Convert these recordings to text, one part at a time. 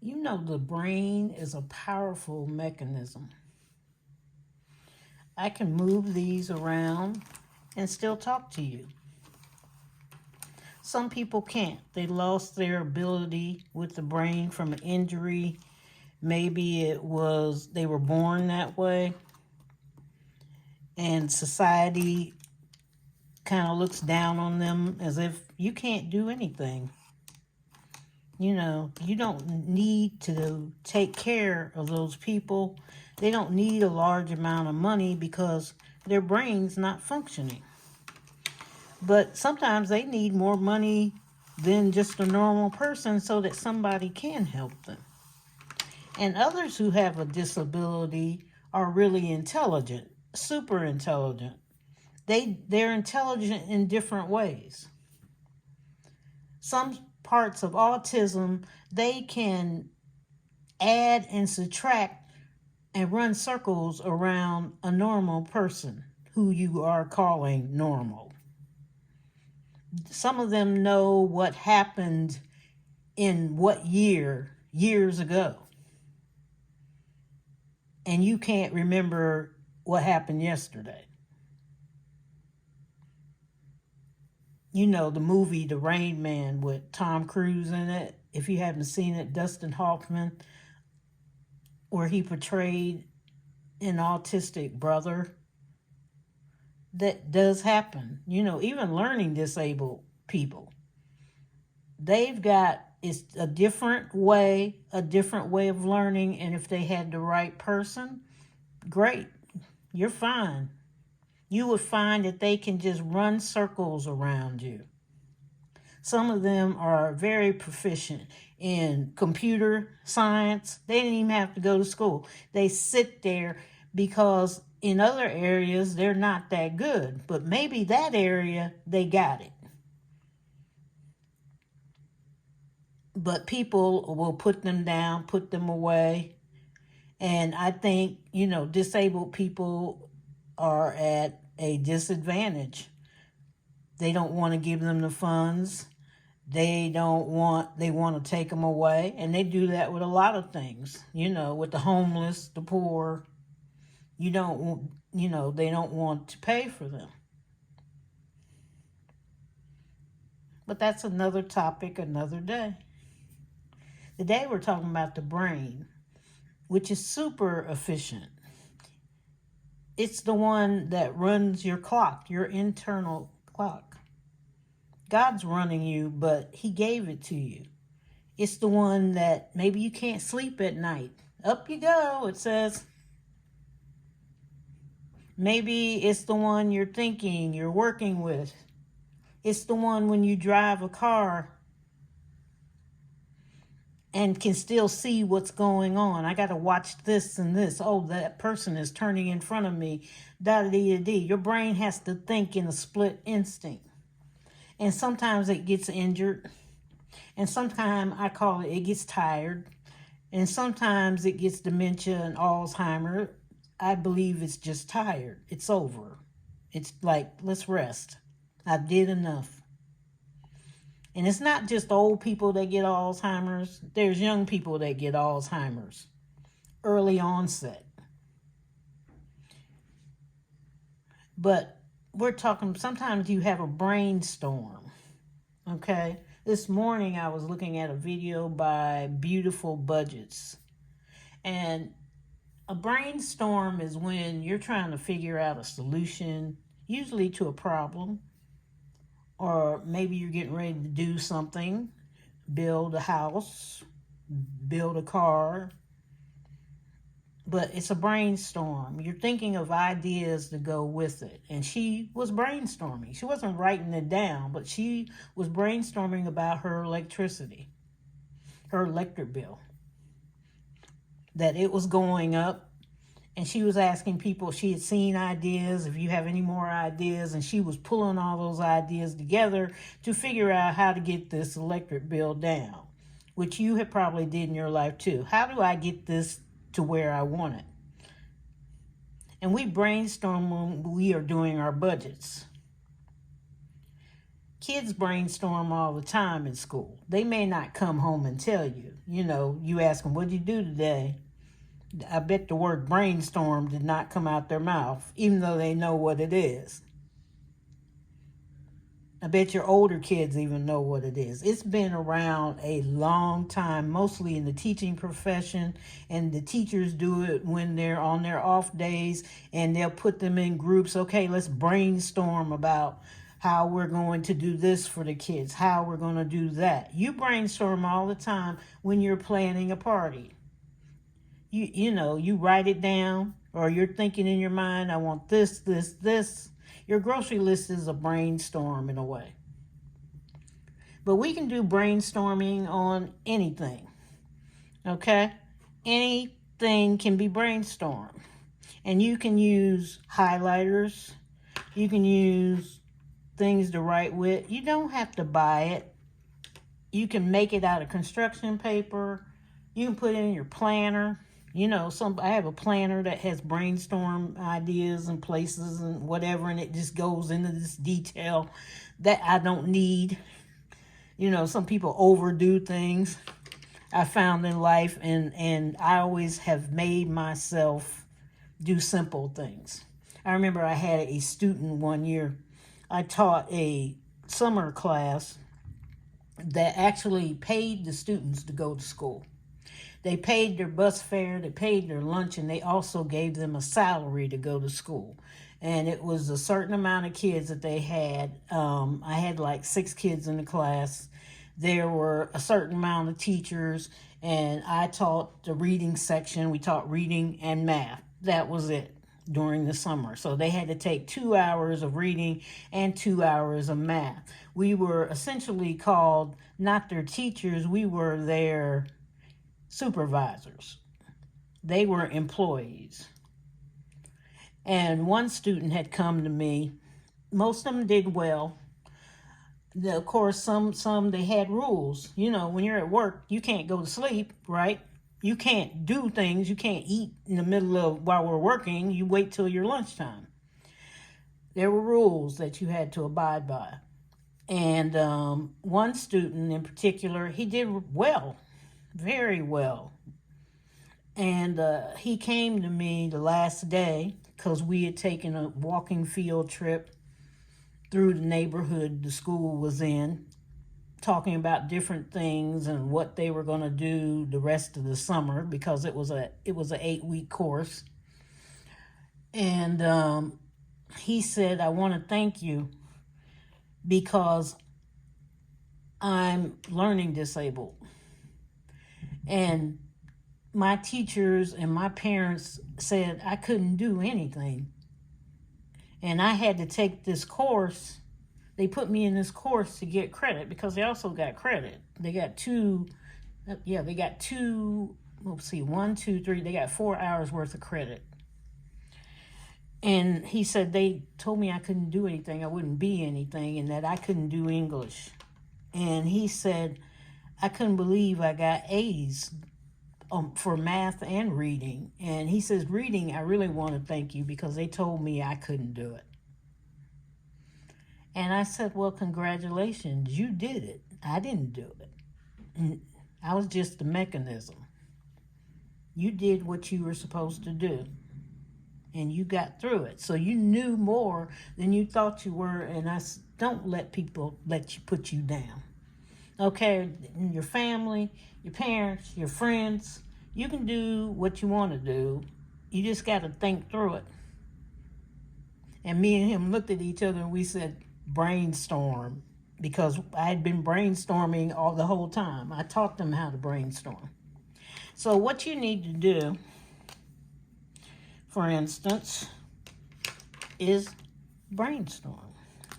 You know, the brain is a powerful mechanism. I can move these around and still talk to you. Some people can't. They lost their ability with the brain from an injury. Maybe it was they were born that way, and society kind of looks down on them as if you can't do anything. You know, you don't need to take care of those people. They don't need a large amount of money because their brain's not functioning. But sometimes they need more money than just a normal person so that somebody can help them. And others who have a disability are really intelligent, super intelligent. They're intelligent in different ways. Some parts of autism, they can add and subtract and run circles around a normal person who you are calling normal. Some of them know what happened in what years ago. And you can't remember what happened yesterday. You know, the movie The Rain Man with Tom Cruise in it. If you haven't seen it, Dustin Hoffman, where he portrayed an autistic brother. That does happen. You know, even learning disabled people, they've got, it's a different way of learning. And if they had the right person, great, you're fine. You would find that they can just run circles around you. Some of them are very proficient in computer science. They didn't even have to go to school. They sit there because in other areas they're not that good, but maybe that area they got it. But people will put them down, put them away. And I think, you know, disabled people are at a disadvantage. They don't want to give them the funds. They want to take them away. And they do that with a lot of things, you know, with the homeless, the poor. They don't want to pay for them. But that's another topic, another day. Today we're talking about the brain, which is super efficient. It's the one that runs your clock, your internal clock. God's running you, but he gave it to you. It's the one that maybe you can't sleep at night. Up you go, it says. Maybe it's the one you're thinking, you're working with. It's the one when you drive a car and can still see what's going on. I got to watch this and this. Oh, that person is turning in front of me. Da-da-dee-da-dee. Your brain has to think in a split instinct. And sometimes it gets injured. And sometimes I call it gets tired. And sometimes it gets dementia and Alzheimer's. I believe it's just tired. It's over. It's like, let's rest. I did enough. And it's not just old people that get Alzheimer's. There's young people that get Alzheimer's. Early onset. But we're talking, sometimes you have a brainstorm. Okay? This morning I was looking at a video by Beautiful Budgets. And a brainstorm is when you're trying to figure out a solution, usually to a problem. Or maybe you're getting ready to do something, build a house, build a car. But it's a brainstorm. You're thinking of ideas to go with it. And she was brainstorming. She wasn't writing it down, but she was brainstorming about her electricity, her electric bill. That it was going up. And she was asking people if she had seen ideas, if you have any more ideas. And she was pulling all those ideas together to figure out how to get this electric bill down, which you have probably did in your life too. How do I get this to where I want it? And we brainstorm when we are doing our budgets. Kids brainstorm all the time in school. They may not come home and tell you. You know, you ask them, what'd you do today? I bet the word brainstorm did not come out their mouth, even though they know what it is. I bet your older kids even know what it is. It's been around a long time, mostly in the teaching profession, and the teachers do it when they're on their off days, and they'll put them in groups. Okay, let's brainstorm about how we're going to do this for the kids, how we're going to do that. You brainstorm all the time when you're planning a party. You know, you write it down, or you're thinking in your mind, I want this, this, this. Your grocery list is a brainstorm in a way. But we can do brainstorming on anything, okay? Anything can be brainstormed. And you can use highlighters. You can use things to write with. You don't have to buy it. You can make it out of construction paper. You can put it in your planner. You know, I have a planner that has brainstorm ideas and places and whatever, and it just goes into this detail that I don't need. You know, some people overdo things I found in life, and I always have made myself do simple things. I remember I had a student one year. I taught a summer class that actually paid the students to go to school. They paid their bus fare, they paid their lunch, and they also gave them a salary to go to school. And it was a certain amount of kids that they had. I had like 6 kids in the class. There were a certain amount of teachers, and I taught the reading section. We taught reading and math. That was it during the summer. So they had to take 2 hours of reading and 2 hours of math. We were essentially called not their teachers, we were their supervisors. They were employees. And one student had come to me. Most of them did well. Of course, some they had rules. You know, when you're at work, you can't go to sleep, right? You can't do things. You can't eat in the middle of while we're working. You wait till your lunchtime. There were rules that you had to abide by. And one student in particular, he did well, very well. And he came to me the last day because we had taken a walking field trip through the neighborhood the school was in, talking about different things and what they were going to do the rest of the summer, because it was a 8-week course. And he said, I want to thank you because I'm learning disabled. And my teachers and my parents said I couldn't do anything. And I had to take this course. They put me in this course to get credit, because they also got credit. They got two, they got 4 hours worth of credit. And he said they told me I couldn't do anything, I wouldn't be anything, and that I couldn't do English. And he said, I couldn't believe I got A's for math and reading. And he says, reading, I really want to thank you because they told me I couldn't do it. And I said, well, congratulations, you did it. I didn't do it. And I was just the mechanism. You did what you were supposed to do, and you got through it. So you knew more than you thought you were, and don't let people put you down. Okay, your family, your parents, your friends, you can do what you want to do. You just got to think through it. And me and him looked at each other and we said, brainstorm, because I had been brainstorming all the whole time. I taught them how to brainstorm. So what you need to do, for instance, is brainstorm.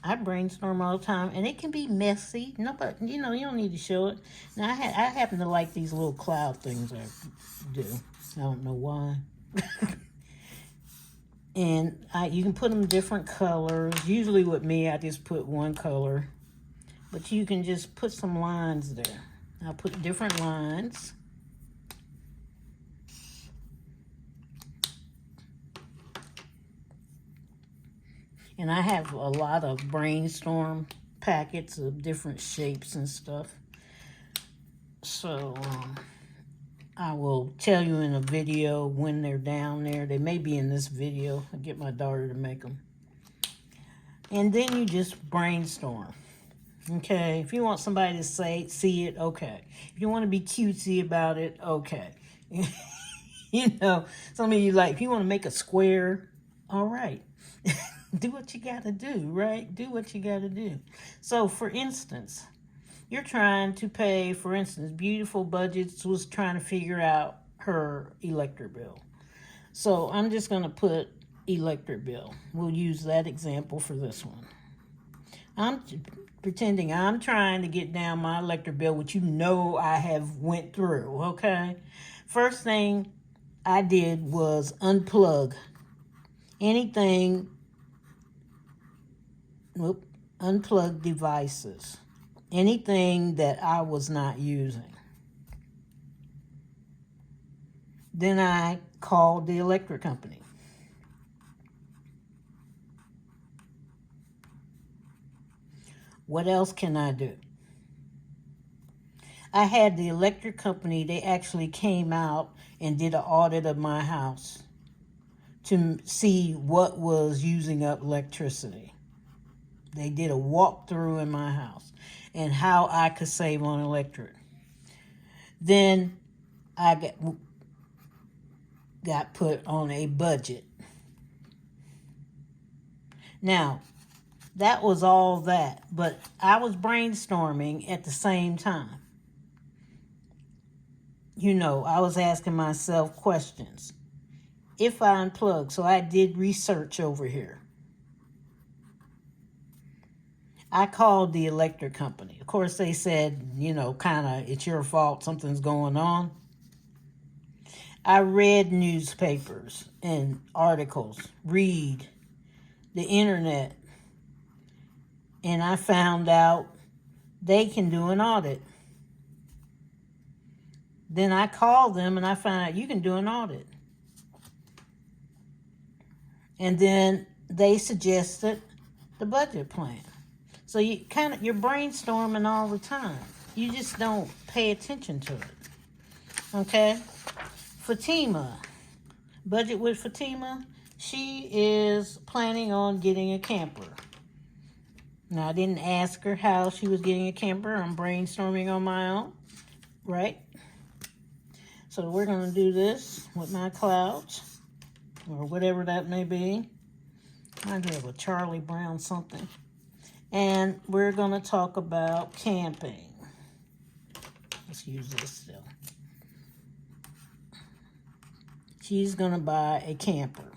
I brainstorm all the time, and it can be messy. No, but you don't need to show it. Now, I happen to like these little cloud things I do. I don't know why. And you can put them different colors. Usually with me, I just put one color. But you can just put some lines there. I'll put different lines. And I have a lot of brainstorm packets of different shapes and stuff. So I will tell you in a video when they're down there. They may be in this video. I'll get my daughter to make them. And then you just brainstorm. Okay, if you want somebody to see it, okay. If you want to be cutesy about it, okay. You know, some of you like, if you want to make a square, all right. Do what you got to do, right? Do what you got to do. So, for instance, you're trying to pay, for instance, Beautiful Budgets was trying to figure out her electric bill. So, I'm just going to put electric bill. We'll use that example for this one. I'm pretending I'm trying to get down my electric bill, which you know I have went through, okay? First thing I did was unplug anything, unplug devices, anything that I was not using. Then I called the electric company. What else can I do? I had the electric company, they actually came out and did an audit of my house to see what was using up electricity. They did a walkthrough in my house and how I could save on electric. Then I got put on a budget. Now, that was all that, but I was brainstorming at the same time. You know, I was asking myself questions. If I unplug, so I did research over here. I called the electric company. Of course, they said, you know, kind of, it's your fault, something's going on. I read newspapers and articles, read the internet, and I found out they can do an audit. Then I called them and I found out you can do an audit. And then they suggested the budget plan. So you're brainstorming all the time. You just don't pay attention to it. Okay? Fatima, budget with Fatima, she is planning on getting a camper. Now, I didn't ask her how she was getting a camper. I'm brainstorming on my own, right? So we're going to do this with my clouds, or whatever that may be. I have a Charlie Brown something. And we're going to talk about camping. Let's use this still. She's going to buy a camper.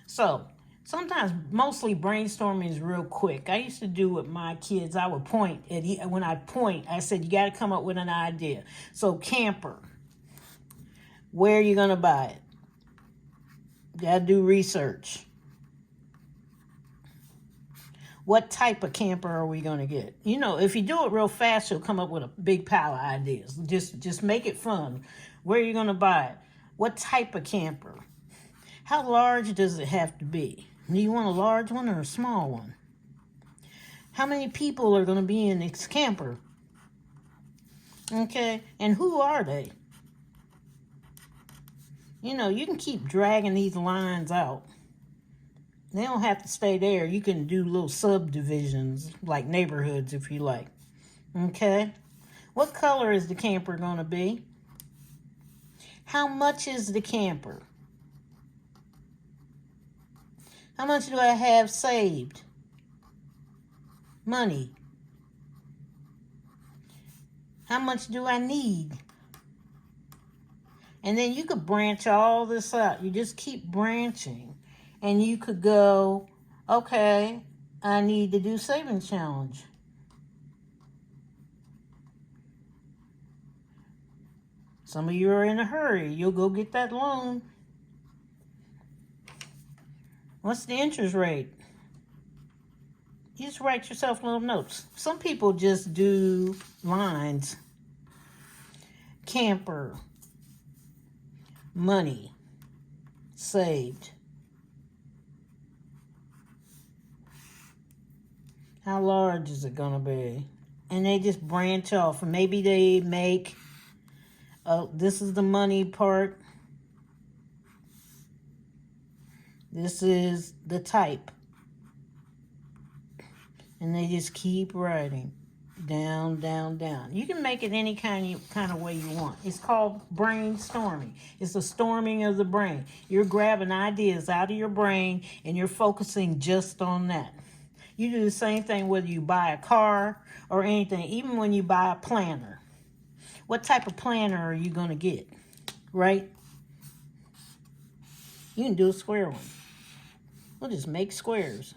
So, sometimes, mostly brainstorming is real quick. I used to do with my kids. I would point. When I point, I said, you got to come up with an idea. So, camper. Where are you going to buy it? Got to do research. What type of camper are we going to get? You know, if you do it real fast, you'll come up with a big pile of ideas. Just make it fun. Where are you going to buy it? What type of camper? How large does it have to be? Do you want a large one or a small one? How many people are going to be in this camper? Okay, and who are they? You know, you can keep dragging these lines out. They don't have to stay there. You can do little subdivisions, like neighborhoods if you like. Okay? What color is the camper going to be? How much is the camper? How much do I have saved? Money. How much do I need? And then you could branch all this out. You just keep branching. And you could go, okay, I need to do savings challenge. Some of you are in a hurry. You'll go get that loan. What's the interest rate? You just write yourself little notes. Some people just do lines. Camper. Money. Saved. How large is it going to be? And they just branch off. And maybe they make, this is the money part. This is the type. And they just keep writing. Down, down, down. You can make it any kind of way you want. It's called brainstorming. It's the storming of the brain. You're grabbing ideas out of your brain and you're focusing just on that. You do the same thing whether you buy a car or anything, even when you buy a planner. What type of planner are you going to get, right? You can do a square one. We'll just make squares.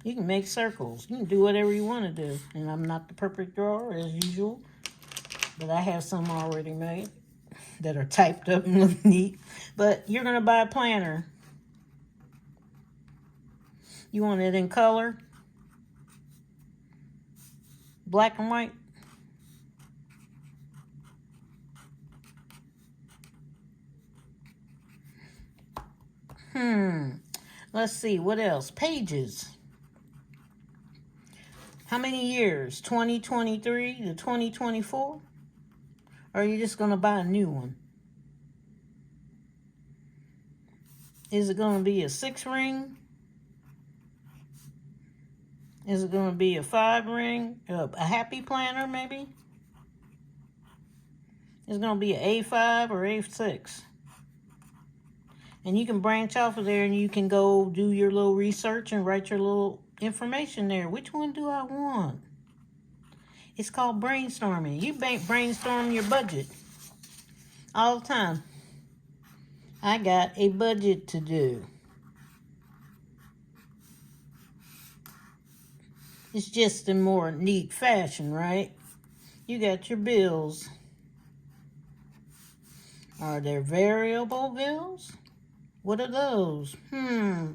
You can make circles. You can do whatever you want to do. And I'm not the perfect drawer, as usual. But I have some already made that are typed up and look neat. But you're going to buy a planner. You want it in color? Black and white? Let's see, what else? Pages. How many years? 2023 to 2024? Or are you just going to buy a new one? Is it going to be a 6-ring? Is it going to be a 5-ring? A happy planner, maybe? Is it going to be an A5 or A6? And you can branch off of there and you can go do your little research and write your little information there. Which one do I want? It's called brainstorming. You brainstorm your budget all the time. I got a budget to do. It's just in more neat fashion, right? You got your bills. Are there variable bills? What are those?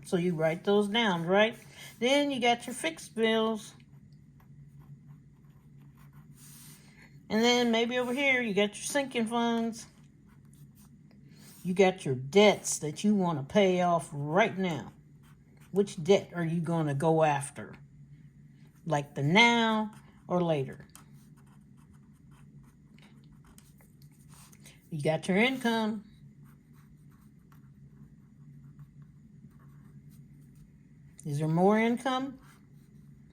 So you write those down, right? Then you got your fixed bills. And then maybe over here you got your sinking funds. You got your debts that you want to pay off right now. Which debt are you going to go after? Like the now or later? You got your income. Is there more income?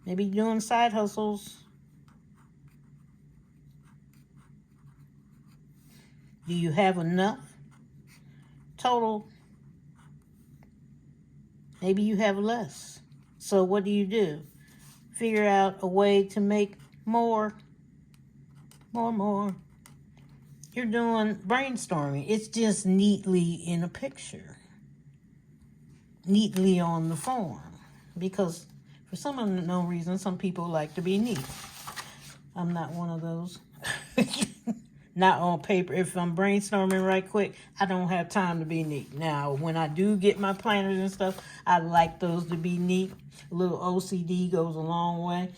Maybe doing side hustles. Do you have enough total? Maybe you have less. So what do? Figure out a way to make more. You're doing brainstorming. It's just neatly in a picture. Neatly on the form. Because for some unknown reason, some people like to be neat. I'm not one of those. Not on paper. If I'm brainstorming right quick, I don't have time to be neat. Now, when I do get my planners and stuff, I like those to be neat. A little OCD goes a long way.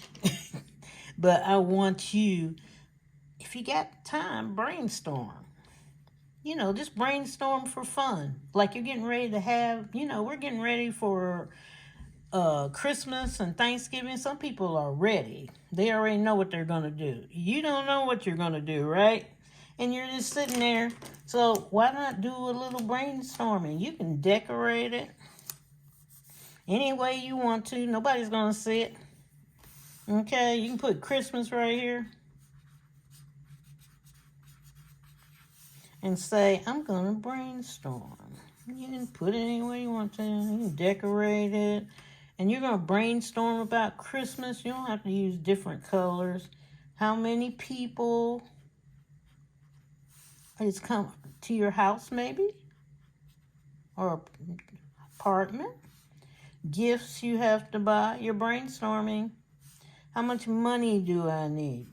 But I want you, if you got time, brainstorm. Just brainstorm for fun. Like you're getting ready to have, we're getting ready for Christmas and Thanksgiving. Some people are ready. They already know what they're going to do. You don't know what you're going to do, right? And you're just sitting there. So why not do a little brainstorming? You can decorate it any way you want to. Nobody's going to see it. Okay, you can put Christmas right here. And say, I'm going to brainstorm. You can put it any way you want to. You can decorate it. And you're going to brainstorm about Christmas. You don't have to use different colors. How many people is come to your house maybe? Or apartment? Gifts you have to buy. You're brainstorming. How much money do I need?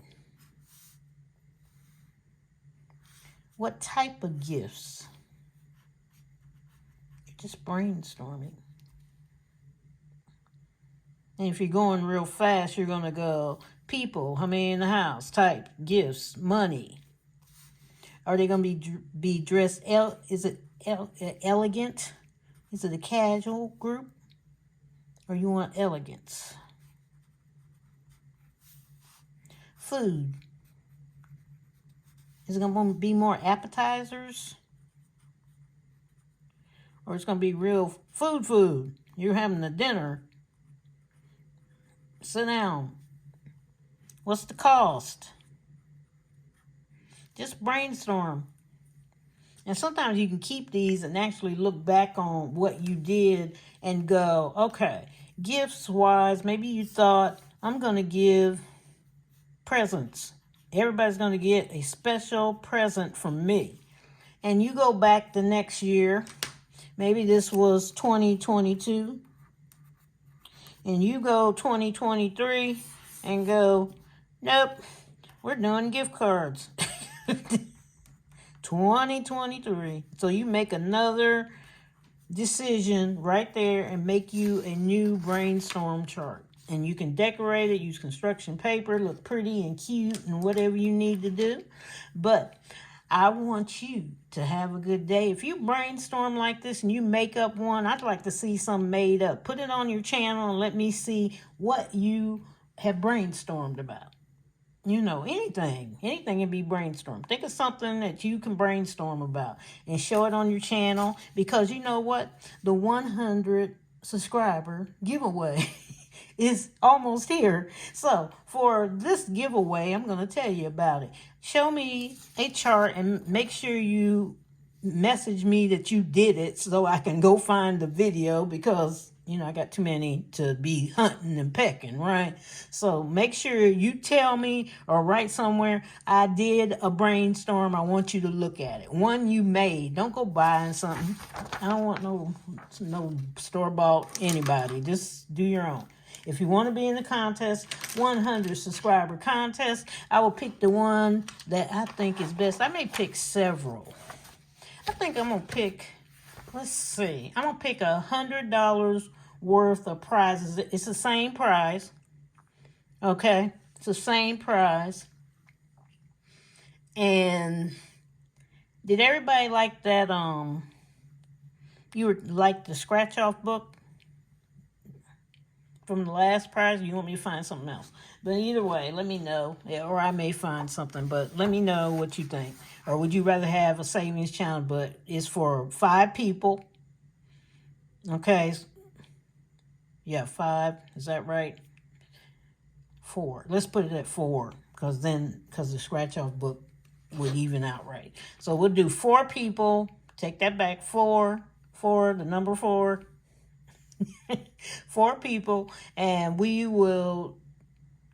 What type of gifts? You're just brainstorming. And if you're going real fast, you're going to go, people, how many in the house, type, gifts, money. Are they going to be dressed, is it elegant? Is it a casual group? Or you want elegance? Food. Is it going to be more appetizers? Or it's going to be real food? You're having a dinner. Sit down. What's the cost? Just brainstorm. And sometimes you can keep these and actually look back on what you did and go, okay, gifts-wise, maybe you thought, I'm going to give presents. Everybody's going to get a special present from me. And you go back the next year, maybe this was 2022, and you go 2023 and go, nope, we're doing gift cards. 2023. So you make another decision right there and make you a new brainstorm chart. And you can decorate it, use construction paper, look pretty and cute and whatever you need to do. But I want you to have a good day. If you brainstorm like this and you make up one, I'd like to see some made up. Put it on your channel and let me see what you have brainstormed about. You know, anything can be brainstormed. Think of something that you can brainstorm about and show it on your channel, because you know what? The 100 subscriber giveaway is almost here. So for this giveaway, I'm going to tell you about it. Show me a chart and make sure you message me that you did it so I can go find the video, because you know, I got too many to be hunting and pecking, right? So make sure you tell me or write somewhere, I did a brainstorm. I want you to look at it. One you made. Don't go buying something. I don't want no store-bought anybody. Just do your own. If you want to be in the contest, 100 subscriber contest, I will pick the one that I think is best. I may pick several. I think I'm going to pick... Let's see. I'm going to pick $100 worth of prizes. It's the same prize. Okay? It's the same prize. And did everybody like that, you were like the scratch-off book from the last prize? You want me to find something else? But either way, let me know. Yeah, or I may find something, but let me know what you think. Or would you rather have a savings channel, but it's for 5 people? Okay. Yeah, 5. Is that right? 4. Let's put it at 4, because the scratch-off book would even out right. So we'll do 4 people. Take that back. 4, the number 4. 4 people, and we will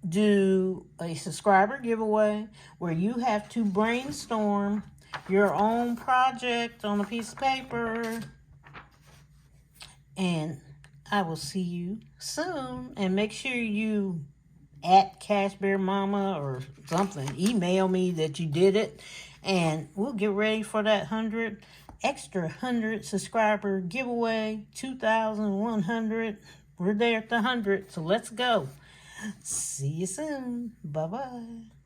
do a subscriber giveaway where you have to brainstorm your own project on a piece of paper. And I will see you soon. And make sure you at CashBearMama or something, email me that you did it, and we'll get ready for that 100 subscriber giveaway. 2,100. We're there at the 100, so let's go. See you soon. Bye-bye.